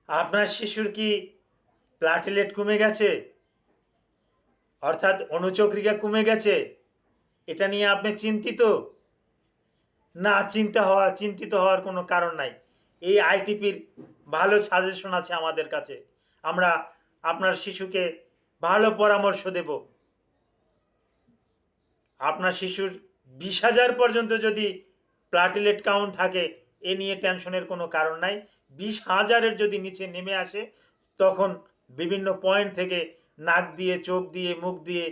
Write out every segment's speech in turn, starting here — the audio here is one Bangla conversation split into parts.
আপনার শিশুর কি প্লাটিলেট কমে গেছে, অর্থাৎ অনুচক্রিকা কমে গেছে? এটা নিয়ে আপনি চিন্তিত? না, চিন্তিত হওয়ার কোনো কারণ নাই। এই আইটিপির ভালো সাজেশন আছে আমাদের কাছে। আমরা আপনার শিশুকে ভালো পরামর্শ দেব। আপনার শিশুর 20,000 পর্যন্ত যদি প্লাটিলেট কাউন্ট থাকে, এ নিয়ে টেনশনের কোনো কারণ নাই। 20,000-এর যদি নিচে নেমে আসে, তখন বিভিন্ন পয়েন্ট থেকে নাক দিয়ে, চোখ দিয়ে, মুখ দিয়ে,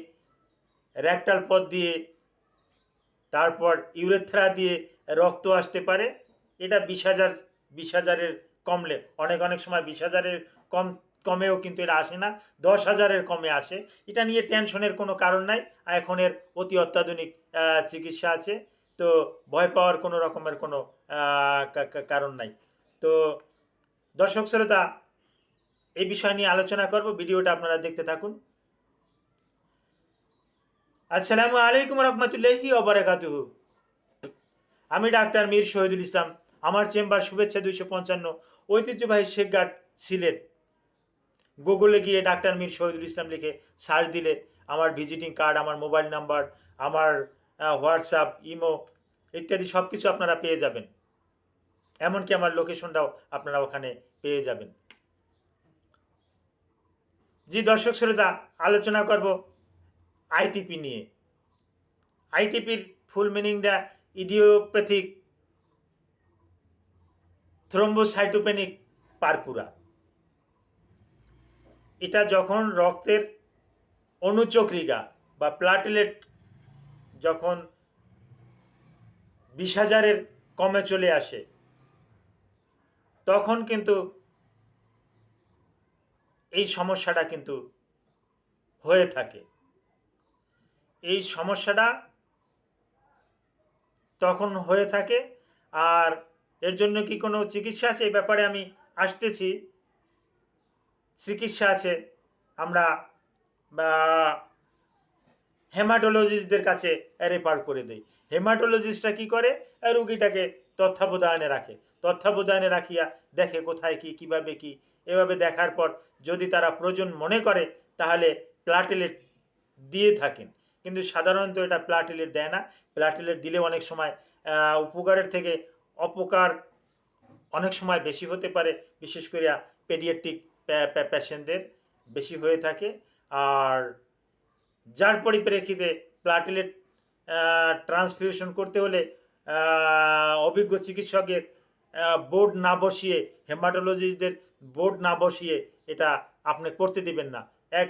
রেকটাল পথ দিয়ে, তারপর ইউরেথ্রা দিয়ে রক্ত আসতে পারে। এটা 20,000-এর কমলে, অনেক অনেক সময় 20,000-এর কমেও কিন্তু এটা আসে না, 10,000-এর কমে আসে। এটা নিয়ে টেনশনের কোনো কারণ নাই। এখন এর অতি অত্যাধুনিক চিকিৎসা আছে, তো ভয় পাওয়ার কোনো রকমের কোনো কারণ নাই। তো দর্শক শ্রোতা, এই বিষয় নিয়ে আলোচনা করব, ভিডিওটা আপনারা দেখতে থাকুন। আসসালামু আলাইকুম রহমতুল্লাহি ওয়া বারাকাতুহু। আমি ডাক্তার মীর শহীদুল ইসলাম। আমার চেম্বার শুভেচ্ছা 255, ঐতিহ্যবাহী শেখঘাট, সিলেট। গুগলে গিয়ে ডাক্তার মীর শহীদুল ইসলাম লিখে সার্চ দিলে আমার ভিজিটিং কার্ড, আমার মোবাইল নাম্বার, আমার হোয়াটসঅ্যাপ, ইমো ইত্যাদি সব কিছু আপনারা পেয়ে যাবেন। এমনকি আমার লোকেশনটাও আপনারা ওখানে পেয়ে যাবেন। জি দর্শক শ্রোতা, আলোচনা করব আইটিপি নিয়ে। আইটিপির ফুল মিনিংটা ইডিওপ্যাথিক থ্রোম্বোসাইটোপেনিক পারপুরা। এটা যখন রক্তের অনুচক্রিকা বা প্লাটিলেট যখন 20,000-এর কমে চলে আসে, তখন কিন্তু এই সমস্যাটা কিন্তু হয়ে থাকে। এই সমস্যাটা তখন হয়ে থাকে। আর এর জন্য কি কোনো চিকিৎসা আছে? এই ব্যাপারে আমি আসতেছি। চিকিৎসা আছে। আমরা হেমাটোলজিস্টদের কাছে রেফার করে দেই। হেমাটোলজিস্টরা কি করে? রুগীটাকে তত্ত্বাবধানে রাখে। তত্ত্বাবধানে রাখিয়া দেখে কোথায় কি, কিভাবে কি, এভাবে দেখার পর যদি তারা প্রয়োজন মনে করে তাহলে প্লাটিলেট দিয়ে থাকেন। কিন্তু সাধারণত এটা প্লাটিলেট দেয় না। প্লাটিলেট দিলে অনেক সময় উপকারের থেকে অপকার অনেক সময় বেশি হতে পারে, বিশেষ করে পেডিয়াট্রিক পেশেন্টদের বেশি হয়ে থাকে। আর যার পরিপ্রেক্ষিতে প্লাটিলেট ট্রান্সফিউশন করতে হলে অভিজ্ঞ চিকিৎসকের বোর্ড না বসিয়ে, হেমাটোলজিস্টদের বোর্ড না বসিয়ে এটা আপনি করতে দিবেন না।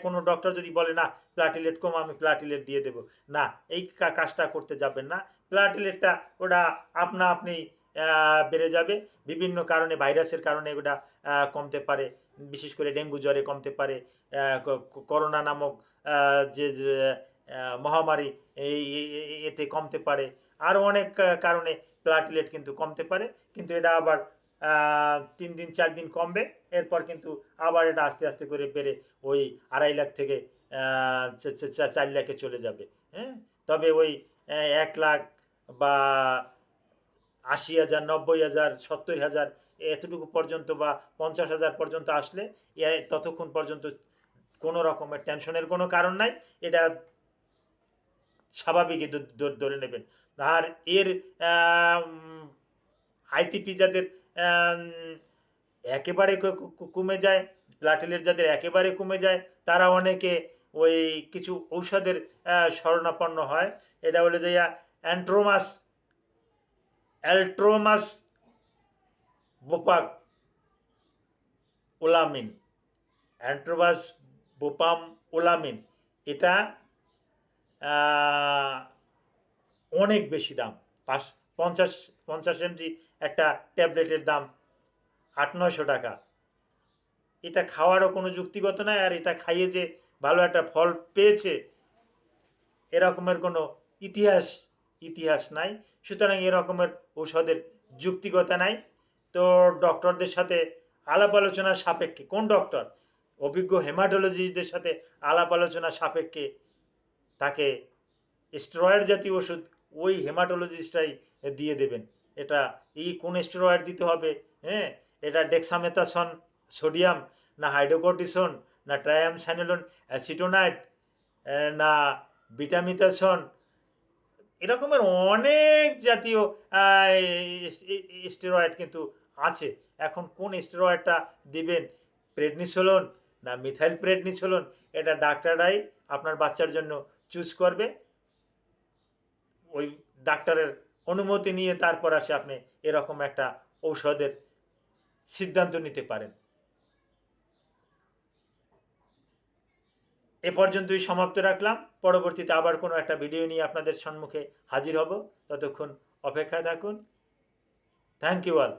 কোনো ডক্টর যদি বলে না প্লাটিলেট কম, আমি প্লাটিলেট দিয়ে দেব, না, এই কাজটা করতে যাবেন না। প্লাটিলেটটা ওটা আপনা আপনি বেড়ে যাবে। বিভিন্ন কারণে, ভাইরাসের কারণে ওটা কমতে পারে। বিশেষ করে ডেঙ্গু জ্বরে কমতে পারে, করোনা নামক যে মহামারী, এতে কমতে পারে। আরও অনেক কারণে প্লাটিলেট কিন্তু কমতে পারে। কিন্তু এটা আবার 3 দিন 4 দিন কমবে, এরপর কিন্তু আবার এটা আস্তে আস্তে করে বেড়ে ওই 2.5 লাখ থেকে 4 লাখে চলে যাবে। হ্যাঁ, তবে ওই 1 লাখ বা 80,000, 90,000, 70,000 এতটুকু পর্যন্ত বা 50,000 পর্যন্ত আসলে ততক্ষণ পর্যন্ত কোনো রকমের টেনশনের কোনো কারণ নাই। এটা স্বাভাবিকই ধরে নেবেন। আর এর আইটিপি যাদের একেবারে কমে যায়, প্লাটিলেট যাদের একেবারে কমে যায়, তারা অনেকে ওই কিছু ঔষধের শরণাপন্ন হয়। এটা হলো যে অ্যালট্রোমাস বোপাক ওলামিন, অ্যান্ট্রোবাস বোপাম ওলামিন। এটা অনেক বেশি দাম। 50 এমজি একটা ট্যাবলেটের দাম 800-900 টাকা। এটা খাওয়ারও কোনো যুক্তিগত নয়। আর এটা খাইয়ে যে ভালো একটা ফল পেয়েছে এরকমের কোনো ইতিহাস নাই। সুতরাং এরকমের ঔষধের যুক্তিকতা নাই। তো ডক্টরদের সাথে আলাপ আলোচনার সাপেক্ষে, কোন ডক্টর? অভিজ্ঞ হেমাটোলজিস্টদের সাথে আলাপ আলোচনা সাপেক্ষে তাকে স্টেরয়েড জাতীয় ওষুধ ওই হেমাটোলজিস্টরাই দিয়ে দেবেন। এটা কোন স্টেরয়েড দিতে হবে, হ্যাঁ, এটা ডেক্সামেথাসন সোডিয়াম, না হাইড্রোকর্টিসন, না ট্রায়ামসাইনোলোন অ্যাসিটোনাইট, না বিটামিথাসন, এরকমের অনেক জাতীয় স্টেরয়েড কিন্তু আছে। এখন কোন স্টেরয়েডটা দিবেন, প্রেডনিসোলোন না মিথাইল প্রেডনিসোলোন, এটা ডাক্তাররাই আপনার বাচ্চার জন্য চুজ করবে। ওই ডাক্তারের অনুমতি নিয়ে তারপর আসে আপনি এরকম একটা ঔষধের সিদ্ধান্ত নিতে পারেন। এ পর্যন্তই সমাপ্ত রাখলাম। পরবর্তীতে আবার কোনো একটা ভিডিও নিয়ে আপনাদের সম্মুখে হাজির হব। ততক্ষণ অপেক্ষায় থাকুন। Thank you all.